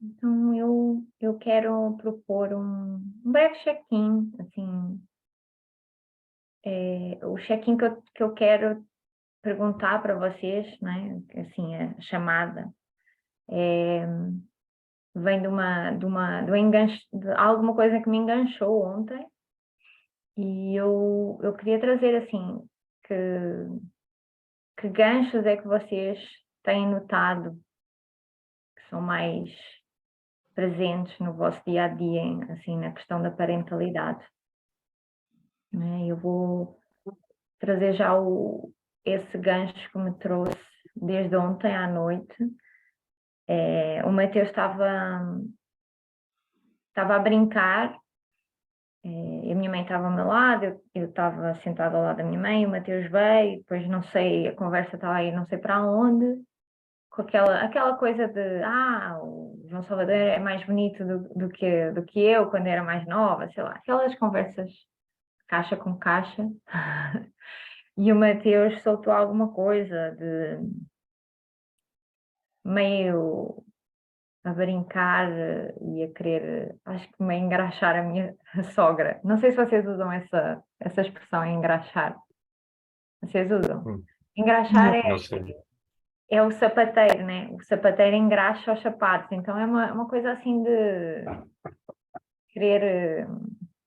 Então eu quero propor um breve check-in, assim, o check-in que eu quero perguntar para vocês, né, assim, a chamada, vem de um enganche de alguma coisa que me enganchou ontem, e eu queria trazer, assim, que que ganchos é que vocês têm notado que são mais presentes no vosso dia a dia, assim, na questão da parentalidade, né? Eu vou trazer já esse gancho que me trouxe desde ontem à noite. O Mateus estava a brincar, e a minha mãe estava ao meu lado, eu estava sentada ao lado da minha mãe, o Mateus veio, depois não sei, a conversa estava aí não sei para onde, com aquela coisa de o João Salvador é mais bonito do que eu quando era mais nova, sei lá, aquelas conversas caixa com caixa. E o Mateus soltou alguma coisa de meio a brincar e a querer, acho que meio engraxar a minha sogra. Não sei se vocês usam essa expressão, engraxar. Vocês usam? Hum, Engraxar Não, Não sei. é o sapateiro, né? O sapateiro engraxa os sapatos, então é uma coisa assim de querer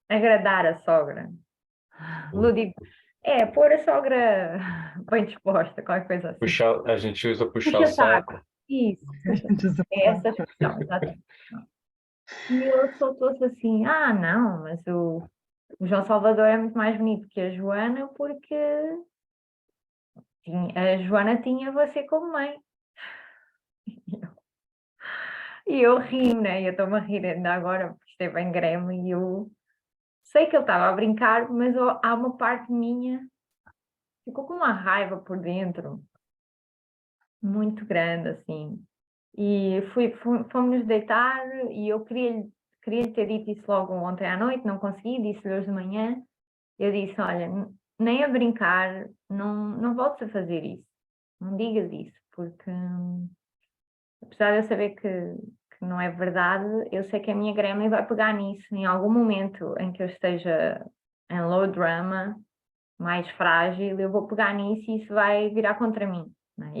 agradar a sogra. Hum. Lúdico. É, pôr a sogra bem disposta, qualquer coisa assim. A gente usa puxar o Puxa saco. saco. Isso, a puxa gente saco. usa É essa expressão, exatamente. E ele soltou-se assim: não, mas o João Salvador é muito mais bonito que a Joana, porque a Joana tinha você como mãe. E eu ri, né? Eu estou-me a rir ainda agora, porque isto é bem greme, e eu sei que ele estava a brincar, mas há uma parte minha que ficou com uma raiva por dentro, muito grande, assim. E fomos-nos deitar e eu queria ter dito isso logo ontem à noite, não consegui, disse-lhe hoje de manhã. Eu disse: olha, nem a brincar, não voltes a fazer isso, não digas isso, porque apesar de eu saber que não é verdade, eu sei que a minha Gremlin vai pegar nisso em algum momento em que eu esteja em low drama, mais frágil, eu vou pegar nisso e isso vai virar contra mim, né?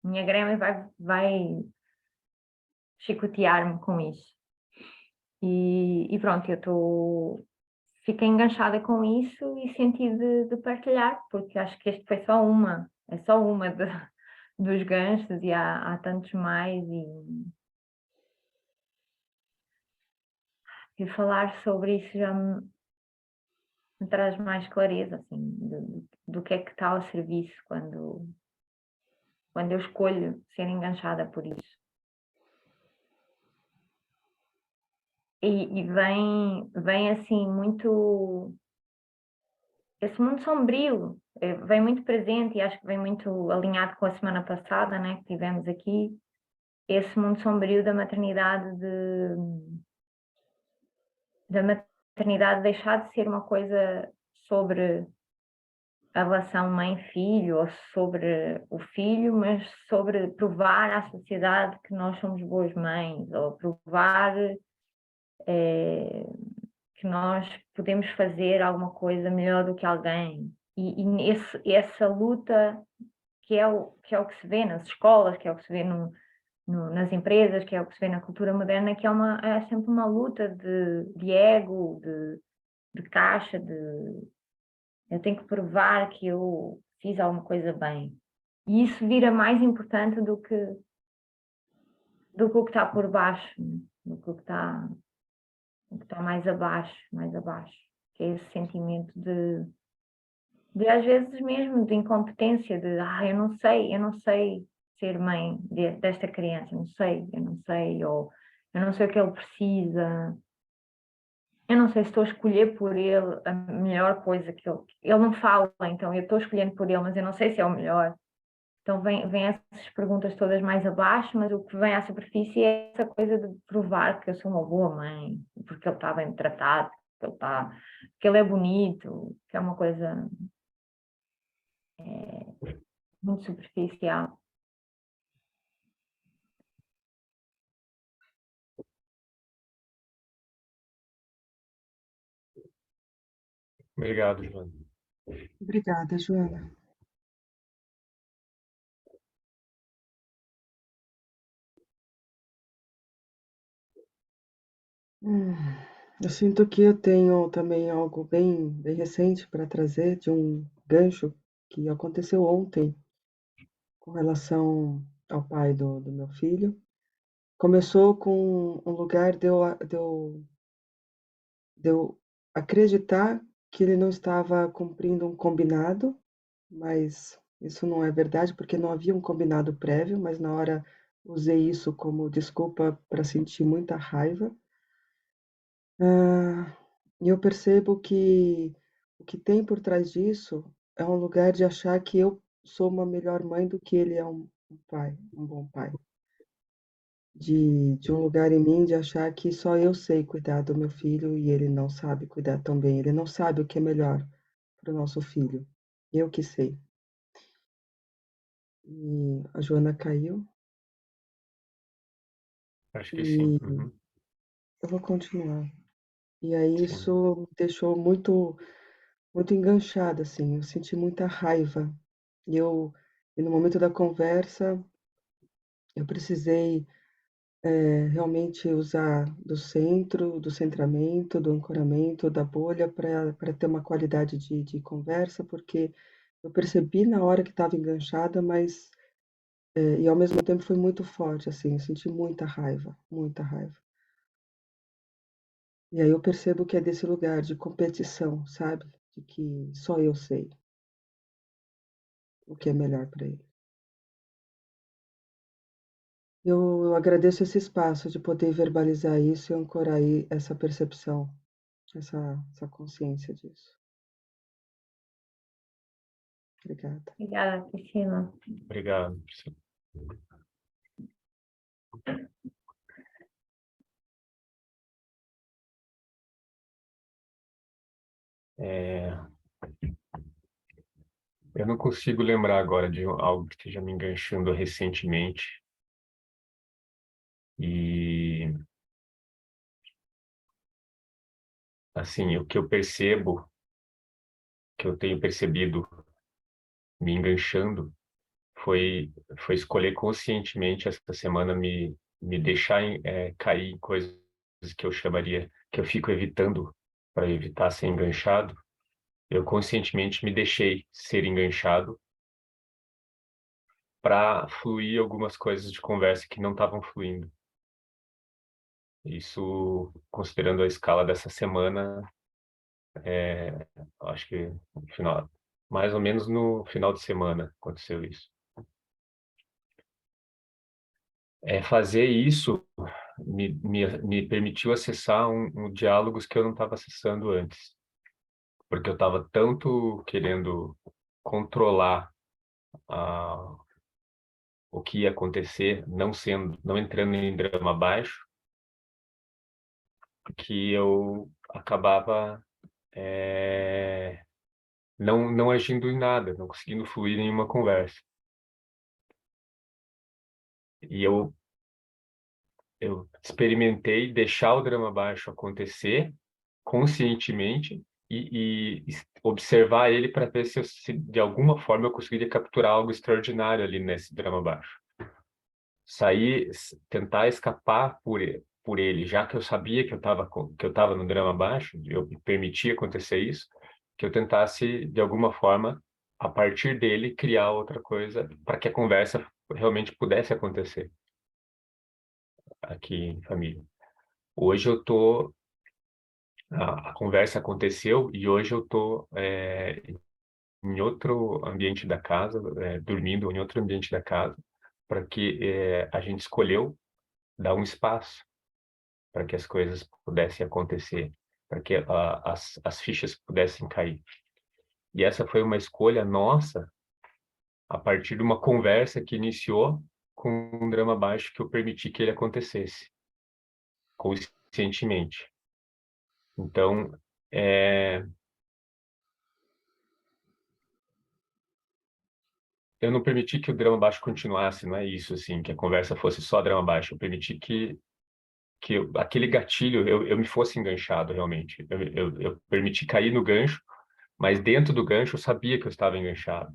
Minha Gremlin vai chicotear-me com isso. E pronto, fiquei enganchada com isso e senti de partilhar, porque acho que este foi é só uma dos ganchos e há tantos mais e falar sobre isso já me traz mais clareza, assim, do que é que está ao serviço quando eu escolho ser enganchada por isso. E vem assim muito esse mundo sombrio, vem muito presente e acho que vem muito alinhado com a semana passada, né, que tivemos aqui, esse mundo sombrio da maternidade deixar de ser uma coisa sobre a relação mãe-filho ou sobre o filho, mas sobre provar à sociedade que nós somos boas mães ou provar eh, que nós podemos fazer alguma coisa melhor do que alguém. E essa luta que é o que se vê nas escolas, que é o que se vê nas empresas, que é o que se vê na cultura moderna, que é sempre uma luta de ego, de caixa, eu tenho que provar que eu fiz alguma coisa bem. E isso vira mais importante do que o que está por baixo, né? Do que o que está mais abaixo, que é esse sentimento de às vezes mesmo de incompetência, eu não sei ser mãe desta criança, eu não sei, ou eu não sei o que ele precisa, eu não sei se estou a escolher por ele a melhor coisa ele não fala, então eu estou escolhendo por ele, mas eu não sei se é o melhor. Então vem essas perguntas todas mais abaixo, mas o que vem à superfície é essa coisa de provar que eu sou uma boa mãe, porque ele está bem tratado, que ele é bonito, que é uma coisa muito superficial. Obrigado, Joana. Obrigada, Joana. Hum, eu sinto que eu tenho também algo bem recente para trazer de um gancho que aconteceu ontem com relação ao pai do meu filho. Começou com um lugar de eu acreditar que ele não estava cumprindo um combinado, mas isso não é verdade, porque não havia um combinado prévio, mas na hora usei isso como desculpa para sentir muita raiva. E eu percebo que o que tem por trás disso é um lugar de achar que eu sou uma melhor mãe do que ele é um pai, um bom pai. De um lugar em mim de achar que só eu sei cuidar do meu filho e ele não sabe cuidar tão bem. Ele não sabe o que é melhor para o nosso filho. Eu que sei. E a Joana caiu Acho que sim. e Uhum. eu vou continuar. E aí Sim. isso me deixou muito enganchada, assim. Eu senti muita raiva. E eu, e no momento da conversa, eu precisei realmente usar do centro, do centramento, do ancoramento, da bolha para ter uma qualidade de conversa, porque eu percebi na hora que estava enganchada, mas e ao mesmo tempo foi muito forte, assim, eu senti muita raiva, muita raiva. E aí eu percebo que é desse lugar de competição, sabe? De que só eu sei o que é melhor para ele. Eu agradeço esse espaço de poder verbalizar isso e ancorar aí essa percepção, essa consciência disso. Obrigada. Obrigada, Cristina. Obrigado. É, eu não consigo lembrar agora de algo que esteja me enganchando recentemente. E, assim, o que eu percebo, que eu tenho percebido me enganchando, foi escolher conscientemente essa semana me deixar cair em coisas que eu chamaria, que eu fico evitando para evitar ser enganchado. Eu conscientemente me deixei ser enganchado para fluir algumas coisas de conversa que não estavam fluindo. Isso, considerando a escala dessa semana, acho que no final, mais ou menos no final de semana aconteceu isso. Fazer isso me permitiu acessar diálogos que eu não estava acessando antes, porque eu estava tanto querendo controlar a, o que ia acontecer, não entrando em drama baixo, que eu acabava não agindo em nada, não conseguindo fluir em uma conversa. E eu experimentei deixar o drama baixo acontecer conscientemente e observar ele para ver se de alguma forma eu conseguiria capturar algo extraordinário ali nesse drama baixo. Tentar escapar por ele, já que eu sabia que eu estava no drama baixo, eu me permitia acontecer isso, que eu tentasse de alguma forma a partir dele criar outra coisa para que a conversa realmente pudesse acontecer aqui em família. Hoje eu tô a conversa aconteceu e hoje eu tô em outro ambiente da casa, dormindo em outro ambiente da casa, para que a gente escolheu dar um espaço para que as coisas pudessem acontecer, para que as fichas pudessem cair. E essa foi uma escolha nossa a partir de uma conversa que iniciou com um drama baixo que eu permiti que ele acontecesse, conscientemente. Então, eu não permiti que o drama baixo continuasse, não é isso, assim, que a conversa fosse só drama baixo. Eu permiti aquele gatilho, eu me fosse enganchado, realmente. Eu permiti cair no gancho Mas dentro do gancho eu sabia que eu estava enganchado.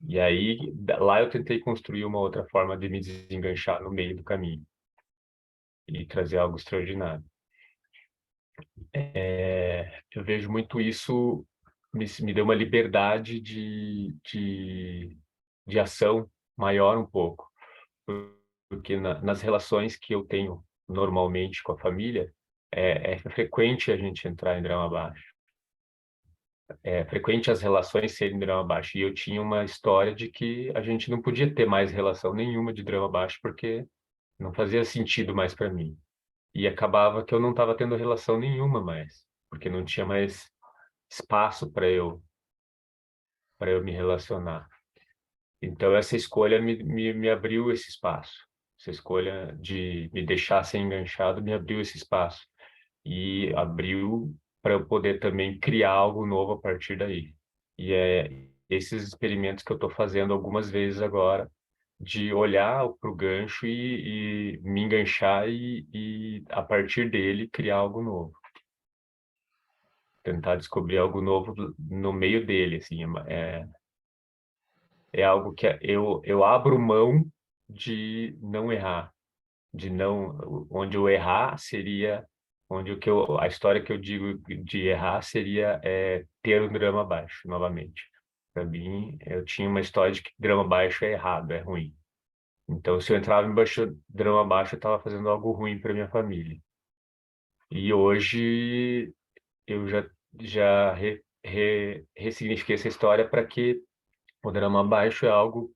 E aí, lá eu tentei construir uma outra forma de me desenganchar no meio do caminho e trazer algo extraordinário. Eu vejo muito isso, me deu uma liberdade de ação maior um pouco, porque nas relações que eu tenho normalmente com a família, é frequente a gente entrar em drama baixo. É frequente as relações serem drama baixo. E eu tinha uma história de que a gente não podia ter mais relação nenhuma de drama baixo, porque não fazia sentido mais para mim. E acabava que eu não estava tendo relação nenhuma mais, porque não tinha mais espaço para eu me relacionar. Então essa escolha me abriu esse espaço. Essa escolha de me deixar ser enganchado me abriu esse espaço e abriu para eu poder também criar algo novo a partir daí. E é esses experimentos que eu estou fazendo algumas vezes agora, de olhar para o gancho e me enganchar e a partir dele criar algo novo. Tentar descobrir algo novo no meio dele, assim, é algo que eu abro mão de não errar, de não, onde eu errar seria, onde a história que eu digo de errar seria ter um drama baixo, novamente. Para mim, eu tinha uma história de que drama baixo é errado, é ruim. Então, se eu entrava em drama baixo, eu estava fazendo algo ruim para minha família. E hoje eu já ressignifiquei essa história para que o drama baixo é algo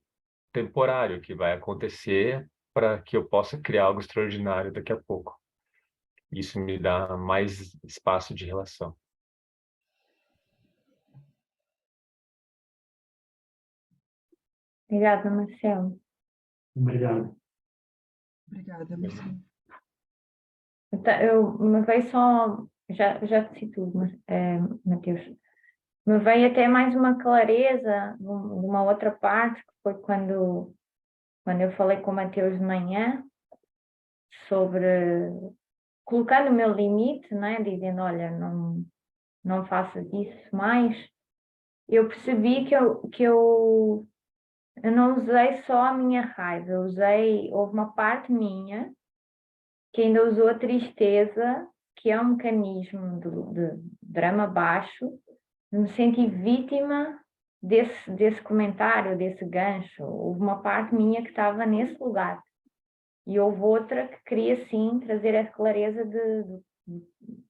temporário que vai acontecer para que eu possa criar algo extraordinário daqui a pouco. Isso me dá mais espaço de relação. Obrigada, Marcelo. Obrigado. Obrigada, Marcelo. Me veio só, já disse tudo, mas, Mateus, me veio até mais uma clareza de uma outra parte, que foi quando eu falei com o Mateus de manhã, sobre colocando o meu limite, né, dizendo, olha, não faças isso mais, eu percebi eu não usei só a minha raiva, houve uma parte minha que ainda usou a tristeza, que é um mecanismo de drama baixo, de me sentir vítima desse comentário, desse gancho. Houve uma parte minha que estava nesse lugar. E houve outra que queria, sim, trazer a clareza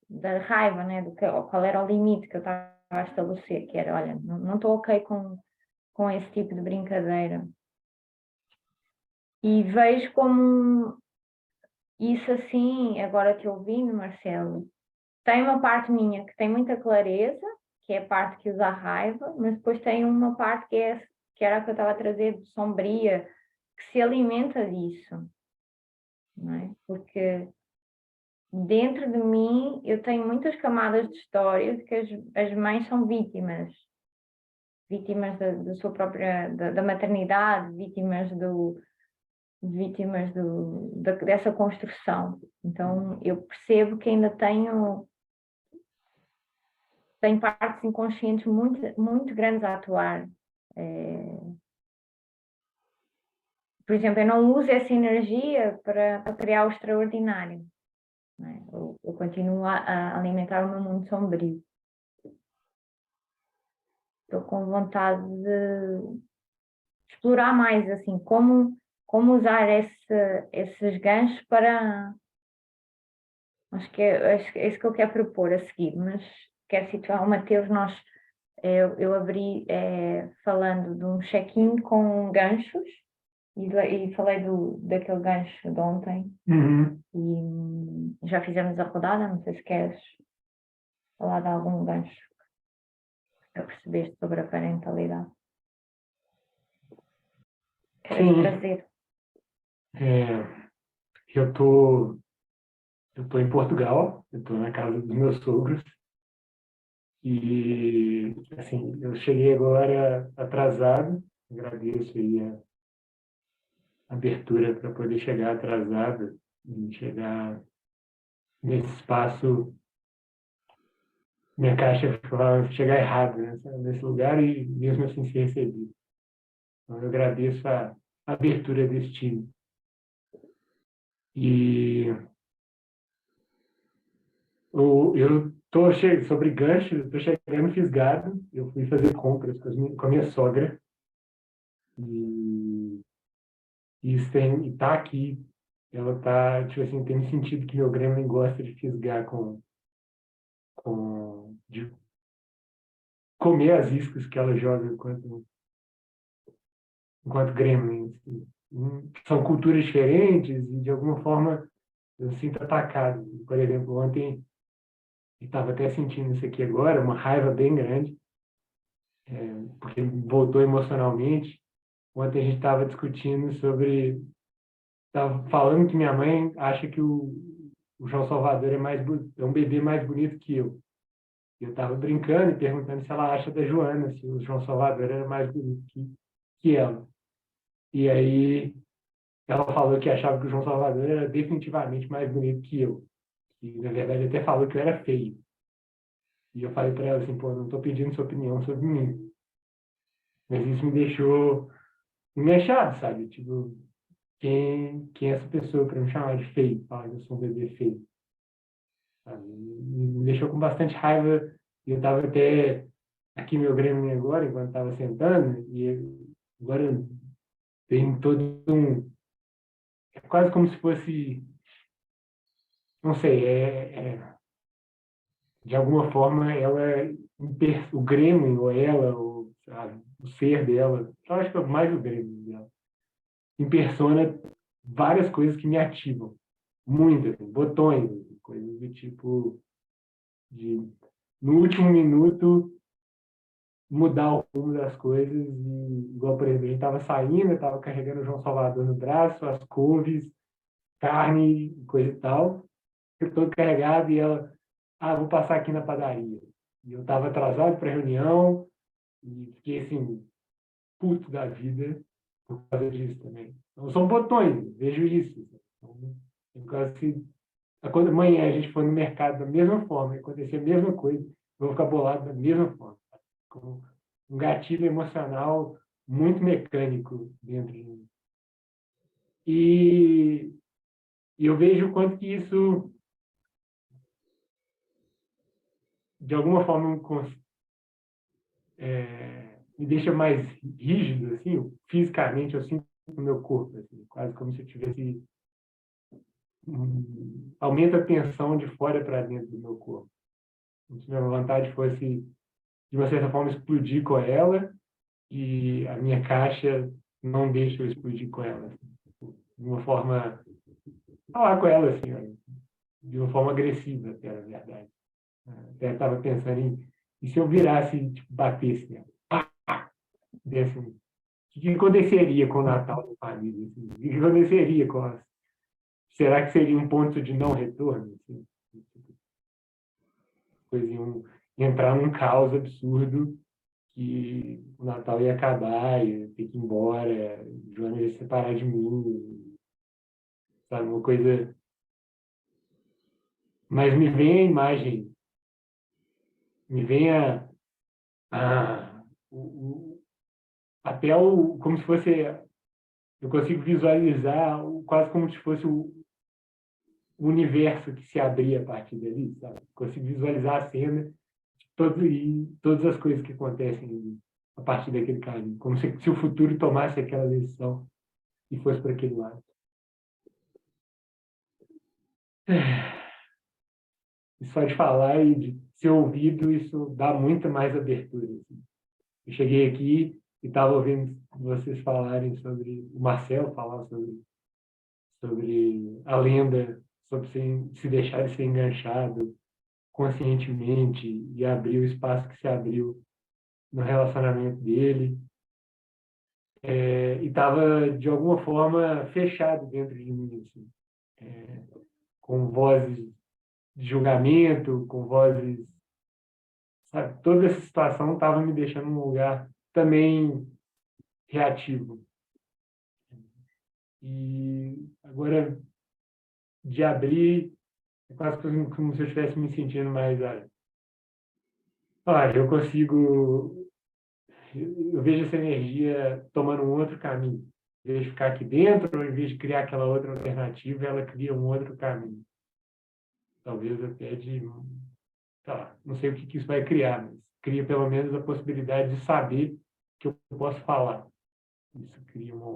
da raiva, né? Qual era o limite que eu estava a estabelecer, que era, olha, não estou ok com esse tipo de brincadeira. E vejo como isso assim, agora te ouvindo, Marcelo, tem uma parte minha que tem muita clareza, que é a parte que usa a raiva, mas depois tem uma parte que era a que eu estava a trazer, de sombria, que se alimenta disso, não é? Porque dentro de mim eu tenho muitas camadas de história de que as mães são vítimas da sua própria, da maternidade, dessa construção. Então eu percebo que ainda tenho partes inconscientes muito, muito grandes a atuar. Por exemplo, eu não uso essa energia para criar o extraordinário. Não é? Eu continuo a alimentar o meu mundo sombrio. Estou com vontade de explorar mais, assim, como usar esses ganchos para... acho que é isso que eu quero propor a seguir, mas quero situar o Mateus, eu abri falando de um check-in com ganchos e falei daquele gancho de ontem e já fizemos a rodada, não sei se queres falar de algum gancho que percebeste sobre a parentalidade. Queres Sim. trazer? Eu tô em Portugal, eu tô na casa dos meus sogros e, assim, eu cheguei agora atrasado, agradeço aí a abertura para poder chegar atrasado e chegar nesse espaço minha caixa vai chegar errado, né, nesse lugar e mesmo assim ser recebido. Então, eu agradeço a abertura desse time. E eu tô sobre gancho, eu tô chegando fisgado, eu fui fazer compras com a minha sogra e isso e tá aqui, ela tá, tipo assim, tem me sentido que meu gremlin gosta de fisgar de comer as iscas que ela joga enquanto gremlin. Assim. São culturas diferentes e, de alguma forma, eu sinto atacado. Por exemplo, ontem, eu estava até sentindo isso aqui agora, uma raiva bem grande, porque voltou emocionalmente. Ontem a gente estava discutindo sobre... Estava falando que minha mãe acha que o João Salvador é um bebê mais bonito que eu. Eu estava brincando e perguntando se ela acha da Joana, se o João Salvador era mais bonito que ela. E aí ela falou que achava que o João Salvador era definitivamente mais bonito que eu. E, na verdade, até falou que eu era feio. E eu falei para ela assim, pô, não estou pedindo sua opinião sobre mim. Mas isso me deixou enganchado, sabe? Tipo, quem é essa pessoa para me chamar de feio? Falar que eu sou um bebê feio. Sabe? Me deixou com bastante raiva. E eu estava até aqui meu Grêmio agora, enquanto estava sentando, e agora tem todo um... É quase como se fosse... Não sei, de alguma forma, o Grêmio, ou ela, ou sabe, o ser dela, eu acho que é mais o Grêmio dela, impersona várias coisas que me ativam. Muitas, assim, botões, coisas do tipo de, no último minuto, mudar o rumo das coisas. E, igual, por exemplo, a gente estava saindo, eu estava carregando o João Salvador no braço, as couves, carne, coisa e tal, eu todo carregado e ela, vou passar aqui na padaria. E eu estava atrasado para a reunião e fiquei assim, puto da vida por causa disso também. Então, são botões, vejo isso. Então, eu quase que quando amanhã a gente for no mercado da mesma forma, e acontecer a mesma coisa, eu vou ficar bolado da mesma forma. Com um gatilho emocional muito mecânico dentro de mim. E, e eu vejo o quanto que isso, de alguma forma, me deixa mais rígido, assim, fisicamente, eu sinto no meu corpo, assim, quase como se eu tivesse... aumenta a tensão de fora para dentro do meu corpo. Como se minha vontade fosse, de uma certa forma, explodir com ela, e a minha caixa não deixa eu explodir com ela. Assim, de uma forma... falar com ela, assim, de uma forma agressiva, até, na verdade. Até estava pensando e se eu virasse, tipo, batesse nela? Desse, o que aconteceria com o Natal da família? Assim? O que aconteceria com as... Será que seria um ponto de não retorno? Assim? Coisa entrar num caos absurdo que o Natal ia acabar, ia ter que ir embora, Joana ia se separar de mim, sabe? Uma coisa... Mas me vem a imagem, me vem a, até como se fosse... Eu consigo visualizar quase como se fosse o universo que se abria a partir dali, sabe? Consigo visualizar a cena e todas as coisas que acontecem a partir daquele caminho, como se o futuro tomasse aquela decisão e fosse para aquele lado. E só de falar e de ser ouvido, isso dá muita mais abertura. Assim. Eu cheguei aqui e estava ouvindo vocês falarem sobre, o Marcelo falar sobre a lenda, sobre se deixar de ser enganchado conscientemente e abrir o espaço que se abriu no relacionamento dele. E estava, de alguma forma, fechado dentro de mim, assim, com vozes de julgamento, com vozes... Sabe? Toda essa situação estava me deixando num lugar também reativo. E agora, de abrir, é quase como se eu estivesse me sentindo mais... Olha, eu vejo essa energia tomando um outro caminho. Em vez de ficar aqui dentro, ou em vez de criar aquela outra alternativa, ela cria um outro caminho. Talvez até de, sei lá, não sei o que isso vai criar, mas cria pelo menos a possibilidade de saber que eu posso falar. Isso cria uma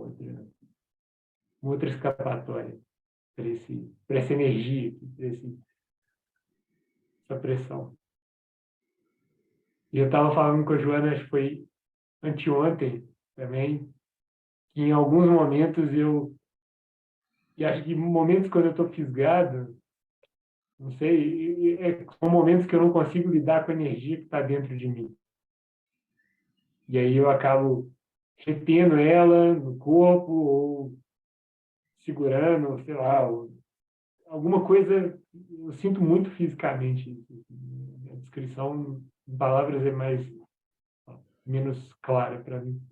outra escapatória para essa energia, para essa pressão. E eu estava falando com a Joana, acho que foi anteontem também, que em alguns momentos e acho que momentos quando eu estou fisgado, não sei, são momentos que eu não consigo lidar com a energia que está dentro de mim. E aí eu acabo retendo ela no corpo ou segurando, sei lá, alguma coisa. Eu sinto muito fisicamente isso. A descrição em palavras é menos clara para mim.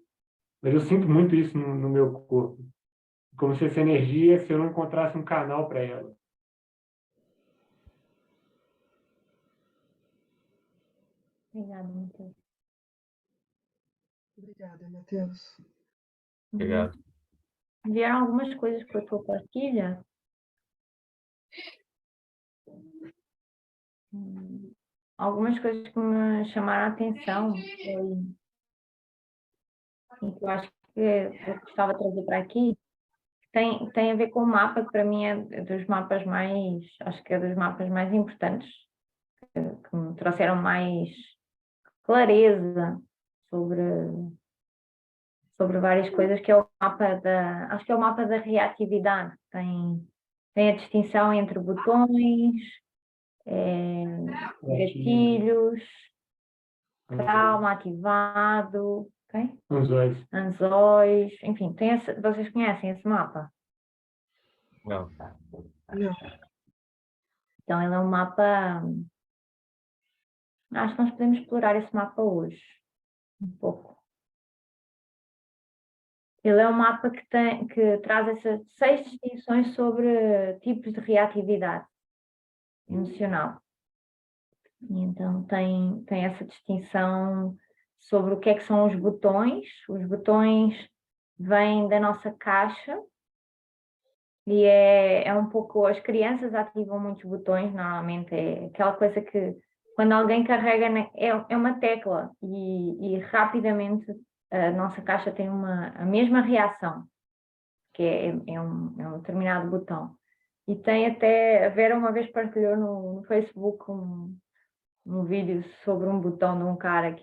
Mas eu sinto muito isso no meu corpo. Como se essa energia, se eu não encontrasse um canal para ela. Obrigada, Matheus. Obrigada, Matheus. Obrigado. Vieram algumas coisas com a tua partilha. Algumas coisas que me chamaram a atenção e que eu acho que eu gostava de trazer para aqui, tem a ver com o mapa, que para mim é dos mapas mais, acho que é dos mapas mais importantes, que me trouxeram mais clareza sobre, sobre várias coisas, que é o mapa acho que é o mapa da reatividade. Tem a distinção entre botões, gatilhos, trauma ativado, ok? Anzóis, enfim, vocês conhecem esse mapa? Não. Não. Então ele é um mapa, acho que nós podemos explorar esse mapa hoje, um pouco. Ele é um mapa que traz essas 6 distinções sobre tipos de reatividade emocional. E então tem essa distinção sobre o que é que são os botões. Os botões vêm da nossa caixa e é um pouco, as crianças ativam muitos botões, normalmente é aquela coisa que quando alguém carrega, é uma tecla e rapidamente a nossa caixa tem a mesma reação, que é um determinado botão. E tem até, a Vera uma vez partilhou no Facebook um vídeo sobre um botão de um cara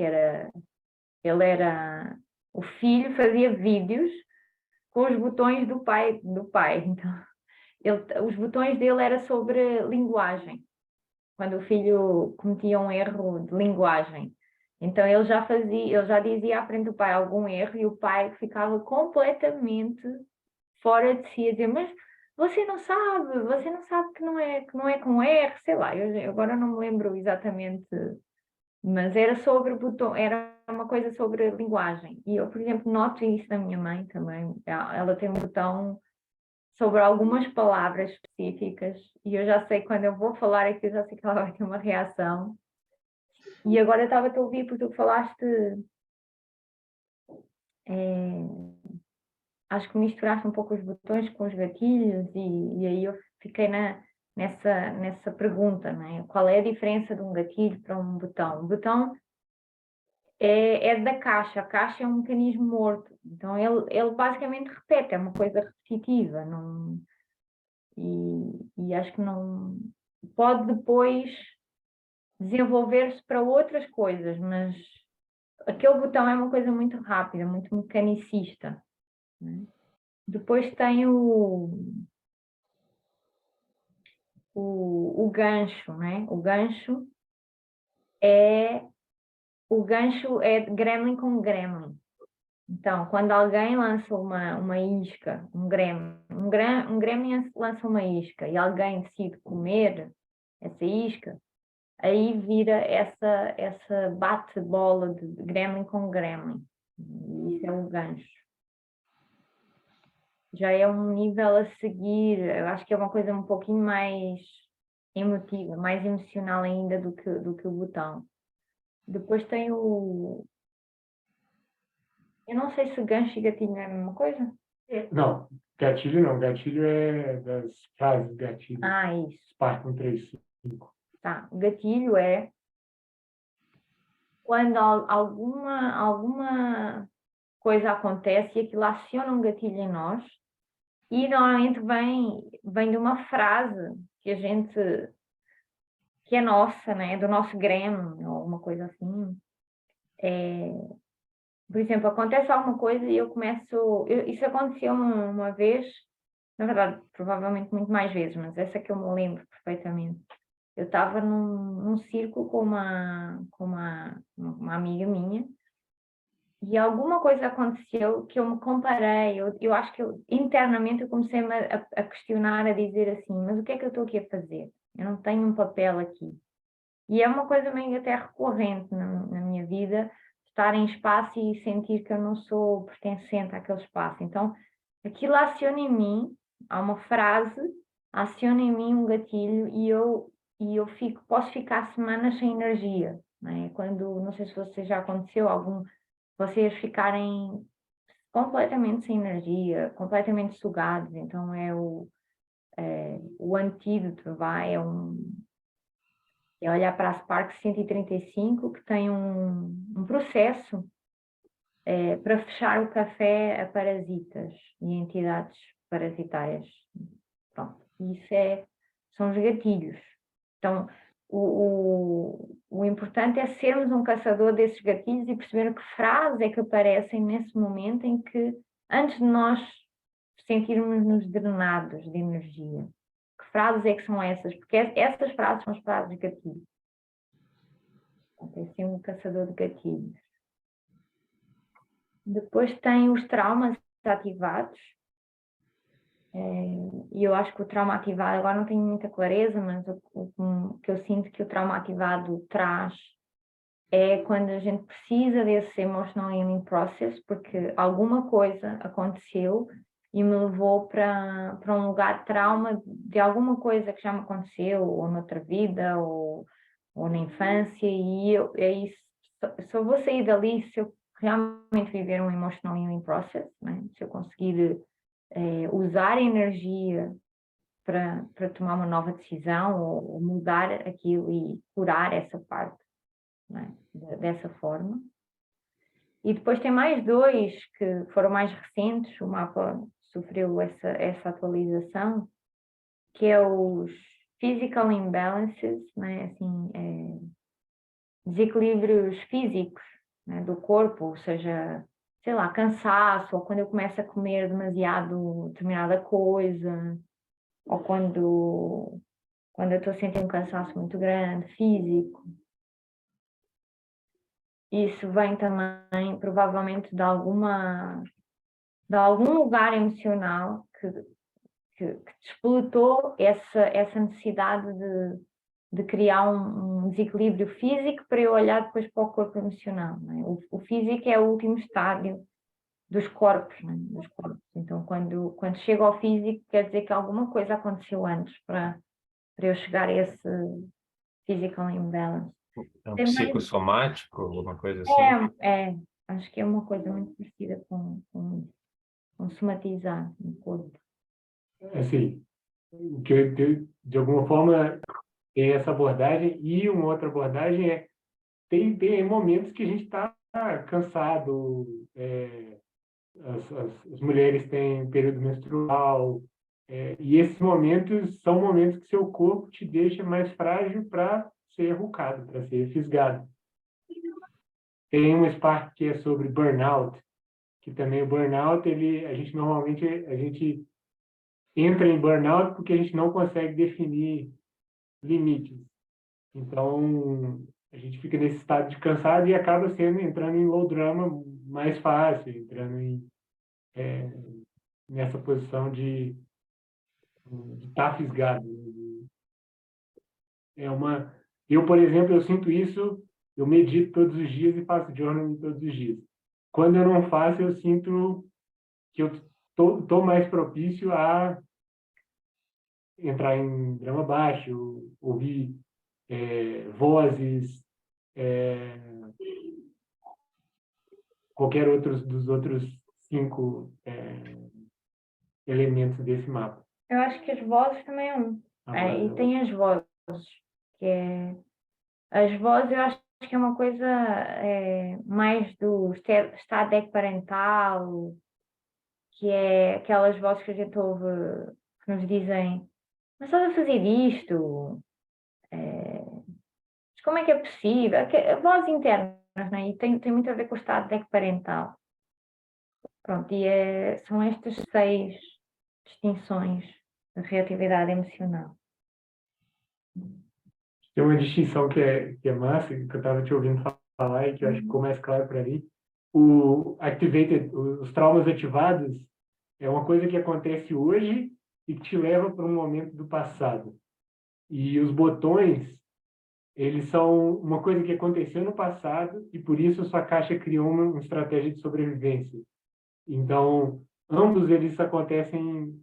o filho fazia vídeos com os botões do pai. Então, os botões dele era sobre linguagem, quando o filho cometia um erro de linguagem. Então ele já dizia à frente do pai algum erro e o pai ficava completamente fora de si, a dizer, mas você não sabe que não é com R, sei lá, eu agora não me lembro exatamente, mas era sobre botão, era uma coisa sobre linguagem. E eu, por exemplo, noto isso na minha mãe também. Ela tem um botão sobre algumas palavras específicas e eu já sei quando eu vou falar aqui, eu já sei que ela vai ter uma reação. E agora eu estava a ouvir porque tu falaste, acho que misturaste um pouco os botões com os gatilhos e aí eu fiquei nessa pergunta, né? Qual é a diferença de um gatilho para um botão? O botão é da caixa, a caixa é um mecanismo morto, então ele basicamente repete, é uma coisa repetitiva, não, e acho que não pode depois desenvolver-se para outras coisas, mas aquele botão é uma coisa muito rápida, muito mecanicista, né? Depois tem o gancho, né? O gancho é gremlin com gremlin. Então, quando alguém lança uma isca, um gremlin lança uma isca e alguém decide comer essa isca, aí vira essa bate-bola de gremlin com gremlin. E isso é o gancho. Já é um nível a seguir, eu acho que é uma coisa um pouquinho mais emotiva, mais emocional ainda do que o botão. Depois tem o... Eu não sei se gancho e gatilho é a mesma coisa. Não, gatilho não. Gatilho é das frases gatilho. Ah, isso. Spark 135. Tá. Gatilho é quando alguma coisa acontece e aquilo aciona um gatilho em nós e normalmente vem de uma frase que a gente... que é nossa, né? Do nosso gremio, ou uma coisa assim. Por exemplo, acontece alguma coisa e eu começo... isso aconteceu uma vez, na verdade, provavelmente muito mais vezes, mas essa que eu me lembro perfeitamente. Eu estava num círculo com uma amiga minha e alguma coisa aconteceu que eu me comparei. Eu acho que internamente eu comecei a questionar, a dizer assim, mas o que é que eu estou aqui a fazer? Eu não tenho um papel aqui. E é uma coisa meio até recorrente na minha vida, estar em espaço e sentir que eu não sou pertencente àquele espaço. Então, aquilo aciona em mim, há uma frase, aciona em mim um gatilho e eu posso ficar semanas sem energia, não é? Quando, não sei se você já aconteceu, vocês ficarem completamente sem energia, completamente sugados, então o antídoto, é olhar para a Spark 135, que tem um processo para fechar o café a parasitas e entidades parasitárias. Pronto, isso são os gatilhos. Então, o importante é sermos um caçador desses gatilhos e perceber que frases é que aparecem nesse momento em que, antes de nós sentirmos-nos drenados de energia. Que frases é que são essas? Porque essas frases são as frases de gatilho. É ser um caçador de gatilhos. Depois tem os traumas ativados. E eu acho que o trauma ativado, agora não tenho muita clareza, mas o que eu sinto que o trauma ativado traz é quando a gente precisa desse emotional healing process, porque alguma coisa aconteceu e me levou para um lugar de trauma de alguma coisa que já me aconteceu, ou noutra vida, ou na infância, e só vou sair dali se eu realmente viver um emotional healing process, né? Se eu conseguir usar a energia para tomar uma nova decisão ou mudar aquilo e curar essa parte, né? Dessa forma. E depois tem mais dois que foram mais recentes, o mapa sofreu essa atualização, que é os physical imbalances, né? Assim, desequilíbrios físicos, né? Do corpo, ou seja, sei lá, cansaço, ou quando eu começo a comer demasiado determinada coisa, ou quando eu estou sentindo um cansaço muito grande, físico. Isso vem também, provavelmente, de algum lugar emocional que despolutou essa necessidade de criar um desequilíbrio físico para eu olhar depois para o corpo emocional. Não é? O físico é o último estágio dos corpos, não é? Dos corpos. Então, quando chego ao físico, quer dizer que alguma coisa aconteceu antes para eu chegar a esse physical imbalance. É um Tem mais... psicossomático, alguma coisa assim? Acho que é uma coisa muito parecida com somatizar no corpo. Assim, que de alguma forma tem essa abordagem, e uma outra abordagem tem momentos que a gente está cansado, as mulheres têm período menstrual, e esses momentos são momentos que seu corpo te deixa mais frágil para ser rucado, para ser fisgado. Tem uma Spark que é sobre burnout, que também o burnout, a gente entra em burnout porque a gente não consegue definir limites. Então, a gente fica nesse estado de cansado e acaba entrando em low drama mais fácil, entrando nessa posição de estar fisgado. Eu, por exemplo, eu sinto isso, eu medito todos os dias e faço journaling todos os dias. Quando eu não faço, eu sinto que eu tô mais propício a entrar em drama baixo, ouvir vozes, qualquer outro dos outros 5 elementos desse mapa. Eu acho que as vozes também é um. Agora, E tem as vozes, que é... As vozes eu acho que é uma coisa mais do estado ecparental, que é aquelas vozes que a gente ouve que nos dizem, mas estás a fazer isto? Mas como é que é possível? Vozes internas, não é? E tem muito a ver com o estado ecparental. Pronto, e são estas 6 distinções da reatividade emocional. tem uma distinção que é massa, que eu estava te ouvindo falar e que eu acho que ficou mais claro para mim. Os traumas ativados é uma coisa que acontece hoje e que te leva para um momento do passado. E os botões, eles são uma coisa que aconteceu no passado e por isso a sua caixa criou uma estratégia de sobrevivência. Então, ambos eles acontecem,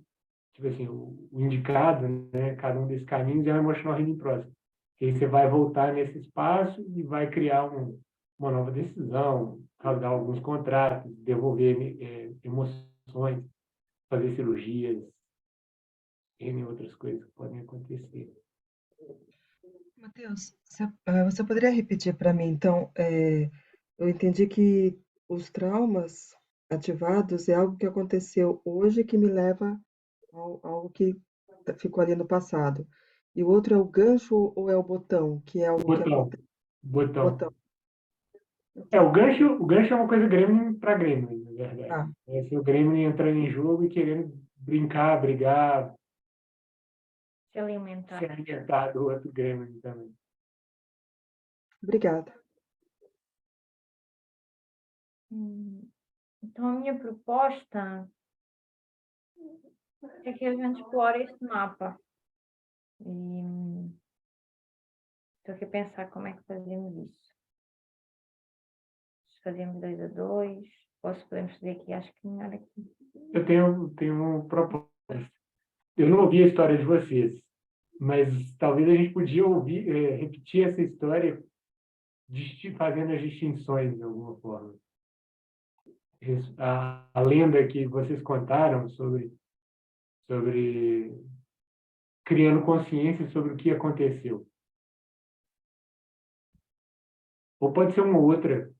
tipo assim, o indicado, né, cada um desses caminhos é um emotional healing process. Que aí você vai voltar nesse espaço e vai criar uma nova decisão, rasgar alguns contratos, devolver emoções, fazer cirurgias, e outras coisas que podem acontecer. Matheus, você poderia repetir para mim, então, eu entendi que os traumas ativados é algo que aconteceu hoje que me leva algo que ficou ali no passado. E o outro é o gancho ou é o botão, que é algo que Botão, acontece? botão. Botão. O gancho é uma coisa gremlin para gremlin, na verdade. Ah, É ser o gremlin entrando em jogo e querendo brincar, brigar, Se alimentar. se alimentar do outro gremlin também. obrigada. Então, a minha proposta é que a gente explore este mapa. E estou aqui a pensar como é que fazemos isso. Se fazemos 2 a 2, ou se podemos fazer aqui, acho que melhor aqui. Eu tenho uma proposta. Eu não ouvi a história de vocês, mas talvez a gente podia ouvir, repetir essa história, fazendo as distinções de alguma forma. A lenda que vocês contaram sobre criando consciência sobre o que aconteceu. Ou pode ser um outro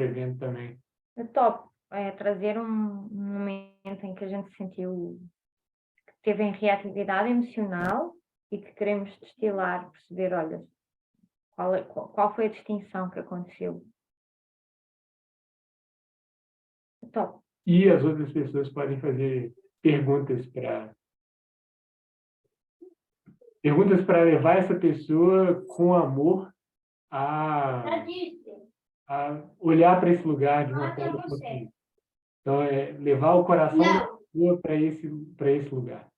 evento também. Eu topo. Trazer um momento em que a gente sentiu que teve em reatividade emocional e que queremos destilar, perceber, olha, qual foi a distinção que aconteceu. Top. E as outras pessoas podem fazer perguntas para levar essa pessoa com amor a olhar para esse lugar de uma forma consciente. Então, é levar o coração da pessoa para esse lugar.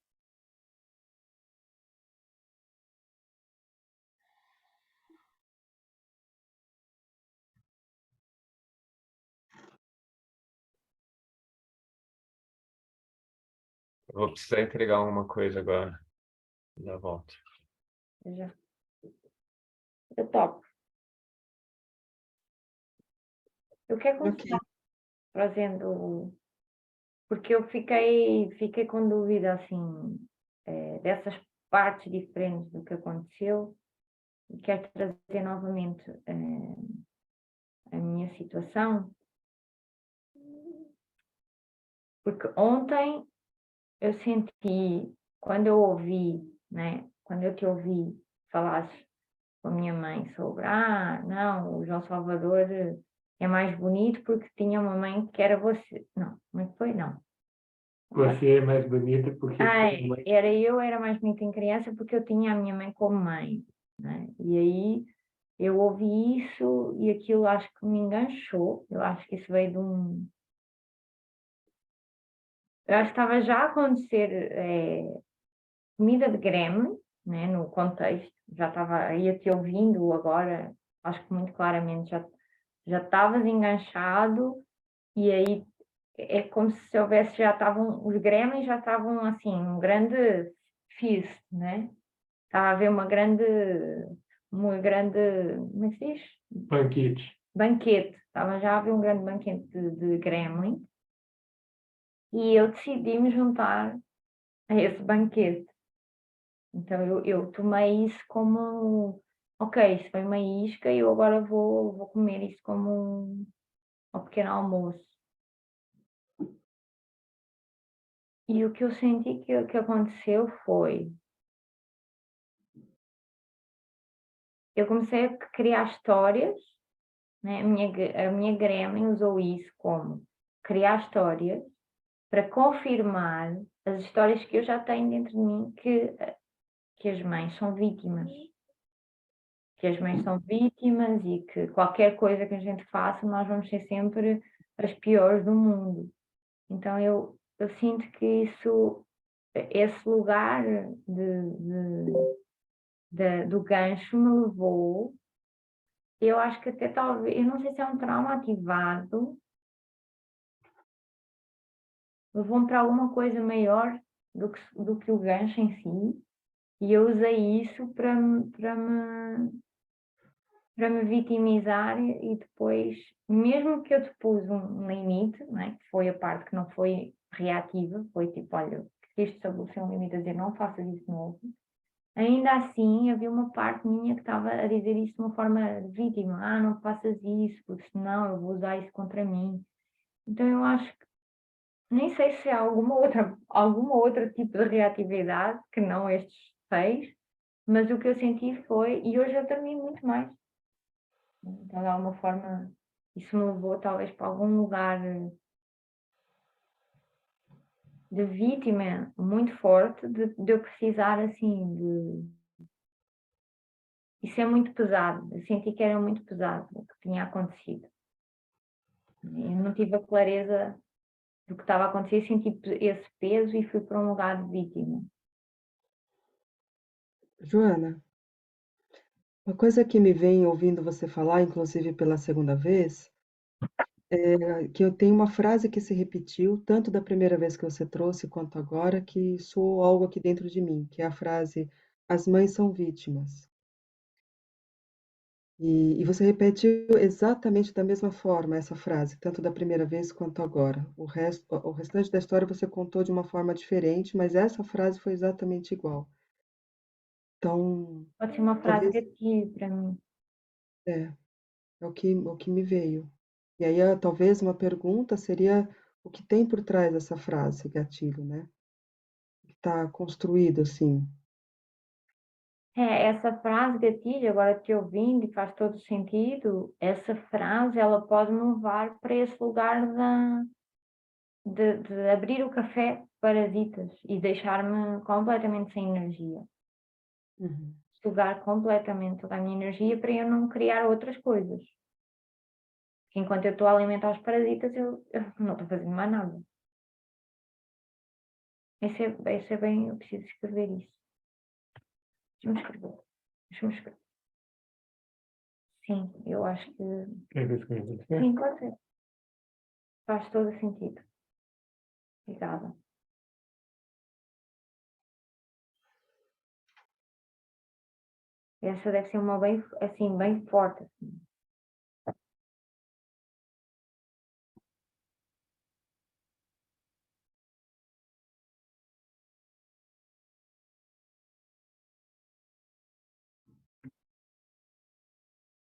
Eu vou precisar entregar uma coisa agora. Já volto. Já. Eu topo. Eu quero começar trazendo, porque eu fiquei com dúvida, assim, dessas partes diferentes do que aconteceu e quero trazer novamente a minha situação, porque ontem eu senti, quando eu ouvi, né, quando eu te ouvi falar com a minha mãe sobre, não, o João Salvador é mais bonito porque tinha uma mãe que era você. Não, não foi, não. Você é mais bonita porque... Era mais bonita em criança porque eu tinha a minha mãe como mãe, né? E aí eu ouvi isso e aquilo acho que me enganchou. Eu acho que isso veio de um... Eu acho que estava já a acontecer comida de gremlin, né, no contexto. Já estava aí a te ouvindo agora, acho que muito claramente já estavas enganchado e aí é como se houvesse, os gremlins já estavam assim, um grande feast, né? Estava a haver uma grande, como é que se diz? Banquete. Banquete. Estava já a haver um grande banquete de gremlin e eu decidi me juntar a esse banquete. Então eu tomei isso como, ok, isso foi uma isca e eu agora vou comer isso como um pequeno almoço. E o que eu senti que aconteceu foi, eu comecei a criar histórias, né? A minha gremlin usou isso como criar histórias para confirmar as histórias que eu já tenho dentro de mim que as mães são vítimas. Que as mães são vítimas e que qualquer coisa que a gente faça, nós vamos ser sempre as piores do mundo. Então eu sinto que esse lugar do gancho me levou, eu acho que até talvez, eu não sei se é um trauma ativado, levou-me para alguma coisa maior do que o gancho em si, e eu usei isso para me vitimizar e depois, mesmo que eu te pus um limite, né, que foi a parte que não foi reativa, foi tipo, olha, quis estabelecer um limite a dizer não faças isso de novo, ainda assim havia uma parte minha que estava a dizer isso de uma forma de vítima, não faças isso, porque senão eu vou usar isso contra mim. Então eu acho que, nem sei se há alguma outra tipo de reatividade que não estes 6, mas o que eu senti foi, e hoje eu termino muito mais. Então, de alguma forma, isso me levou talvez para algum lugar de vítima muito forte, de eu precisar assim, Isso é muito pesado, eu senti que era muito pesado o que tinha acontecido. Eu não tive a clareza do que estava a acontecer, senti esse peso e fui para um lugar de vítima. Joana, uma coisa que me vem ouvindo você falar, inclusive pela segunda vez, é que eu tenho uma frase que se repetiu, tanto da primeira vez que você trouxe quanto agora, que soou algo aqui dentro de mim, que é a frase: as mães são vítimas. E você repetiu exatamente da mesma forma essa frase, tanto da primeira vez quanto agora. O restante da história você contou de uma forma diferente, mas essa frase foi exatamente igual. Então, Pode ser uma frase talvez gatilho para mim. é, é o que me veio. E aí, talvez uma pergunta seria o que tem por trás dessa frase, gatilho, né? Que está construído assim. Essa frase gatilho, agora te ouvindo e faz todo sentido, essa frase ela pode me levar para esse lugar de abrir o café parasitas e deixar-me completamente sem energia. Uhum. Sugar completamente toda a minha energia para eu não criar outras coisas. Porque enquanto eu estou a alimentar os parasitas, eu não estou fazendo mais nada. Esse é bem, eu preciso escrever isso. Deixa-me escrever. Deixa-me escrever. Sim, eu acho que. Quer ver se eu vou dizer? Sim, pode ser. Faz todo sentido. Obrigada. Essa deve ser uma bem, assim, bem forte. Assim.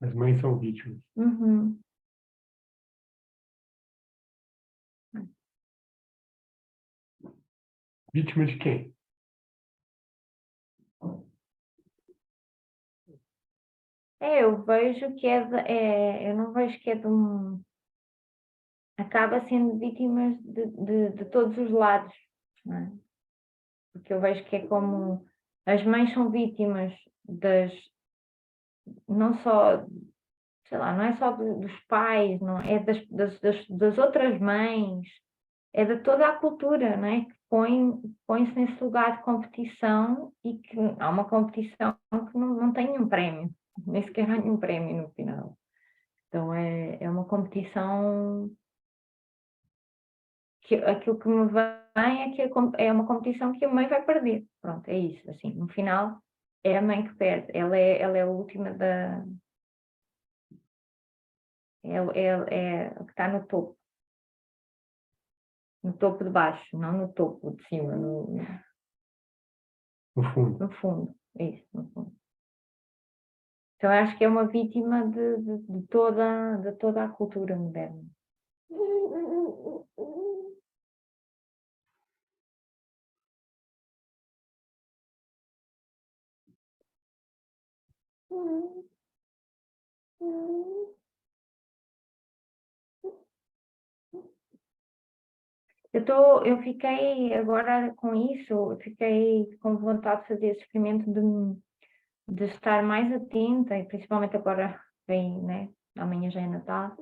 As mães são vítimas. Uhum. Vítima de quem? Eu vejo que eu não vejo que é de um. Acaba sendo vítimas de todos os lados, não é? Porque eu vejo que é como as mães são vítimas não só, sei lá, não é só dos pais, não é das outras mães, é de toda a cultura, não é? Que põe-se nesse lugar de competição e que há uma competição que não tem nenhum prémio, nem sequer há nenhum prémio no final. Então é uma competição que aquilo que me vem é que é uma competição que a mãe vai perder. Pronto, é isso. Assim, no final, É a mãe que perde. Ela é a última da... É a que está no topo. No topo de baixo, não no topo de cima, No fundo. no fundo. Isso, no fundo. Então, eu acho que é uma vítima de toda a cultura moderna. Eu fiquei agora com isso, eu fiquei com vontade de fazer esse experimento de estar mais atenta, e principalmente agora vem, né? Amanhã já é Natal,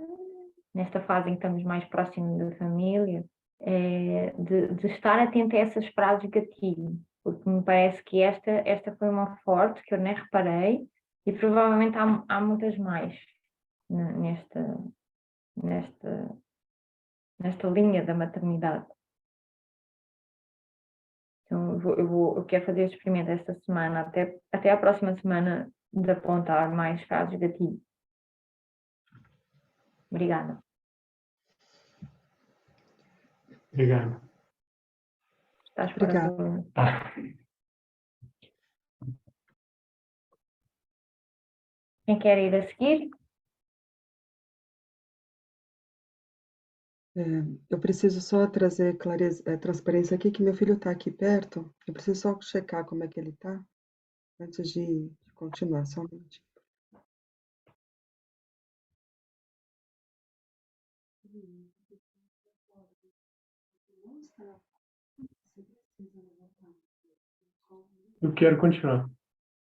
nesta fase em que estamos mais próximos da família, de estar atenta a essas frases gatilho, porque me parece que esta foi uma forte que eu nem reparei, e provavelmente há muitas mais nesta, nesta, nesta linha da maternidade. Então, eu quero fazer este experimento esta semana, até à próxima semana, de apontar mais frases gatilho. Obrigada. Obrigado. Estás para a Obrigada. pergunta. Tá. Quem quer ir a seguir? Eu preciso só trazer clareza, transparência aqui, que meu filho está aqui perto. Eu preciso só checar como é que ele está, antes de continuar, só um minutinho. Eu quero continuar.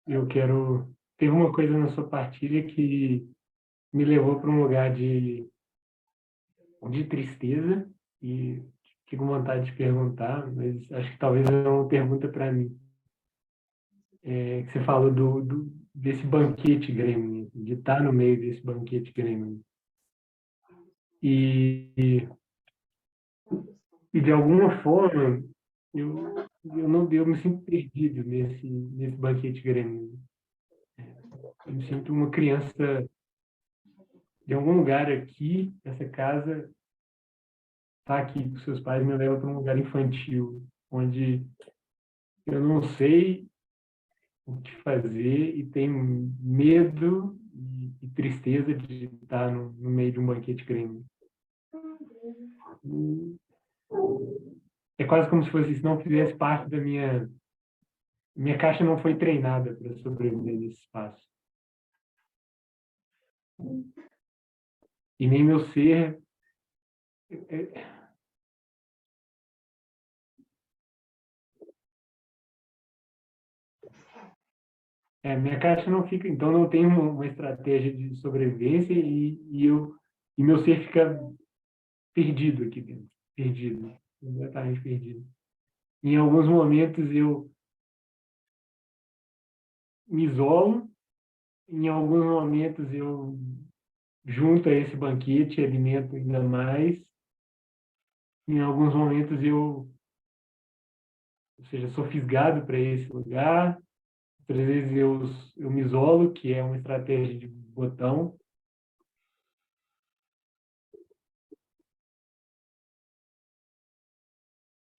Eu quero. Teve uma coisa na sua partilha que me levou para um lugar de tristeza e fico com vontade de perguntar, mas acho que talvez é uma pergunta para mim. Que você falou desse banquete gremlin, de estar no meio desse banquete gremlin. E de alguma forma, eu me sinto perdido nesse banquete gremlin. Eu me sinto uma criança de algum lugar aqui, essa casa está aqui com seus pais, me leva para um lugar infantil, onde eu não sei o que fazer e tenho medo e tristeza de estar no meio de um banquete gremlin. É quase como se fosse isso não fizesse parte da minha caixa não foi treinada para sobreviver nesse espaço. E nem meu ser minha caixa não fica, então não tem uma estratégia de sobrevivência e meu ser fica perdido aqui dentro, perdido, completamente perdido. Em alguns momentos eu me isolo, em alguns momentos eu junto a esse banquete alimento ainda mais, em alguns momentos ou seja, sou fisgado para esse lugar, outras vezes eu me isolo, que é uma estratégia de botão.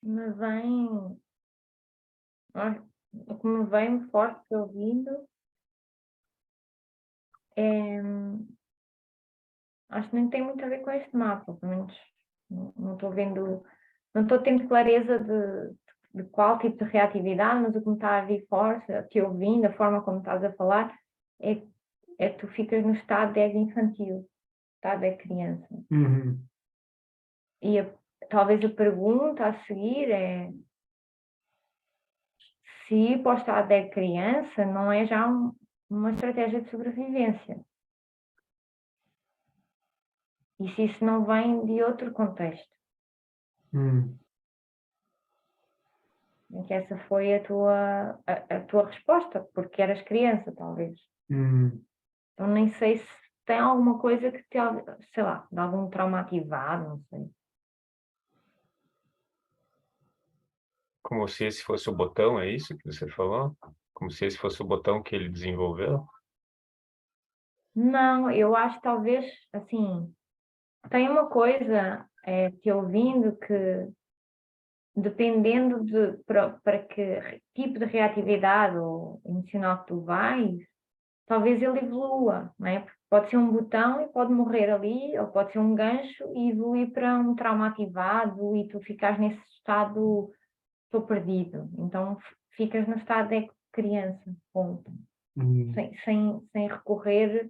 Me vem, o que me vem forte ouvindo é, acho que nem tem muito a ver com este mapa, pelo menos não estou vendo, não estou tendo clareza de qual tipo de reatividade, mas o que me está a vir forte, te ouvindo, a forma como estás a falar, é que tu ficas no estado de ego infantil, estado de criança. Uhum. E talvez a pergunta a seguir é se ir para o estado de criança não é já uma estratégia de sobrevivência. E se isso não vem de outro contexto. Em que essa foi a tua resposta, porque eras criança, talvez. Então nem sei se tem alguma coisa que te, sei lá, de algum trauma ativado, não sei. Como se esse fosse o botão, é isso que você falou? Como se esse fosse o botão que ele desenvolveu? Não, eu acho que talvez, assim, tem uma coisa te ouvindo que, dependendo para que tipo de reatividade ou emocional que tu vais, talvez ele evolua, não é? Porque pode ser um botão e pode morrer ali, ou pode ser um gancho e evoluir para um trauma ativado e tu ficas nesse estado, estou perdido. Então ficas no estado de criança, ponto. Hum. Sem recorrer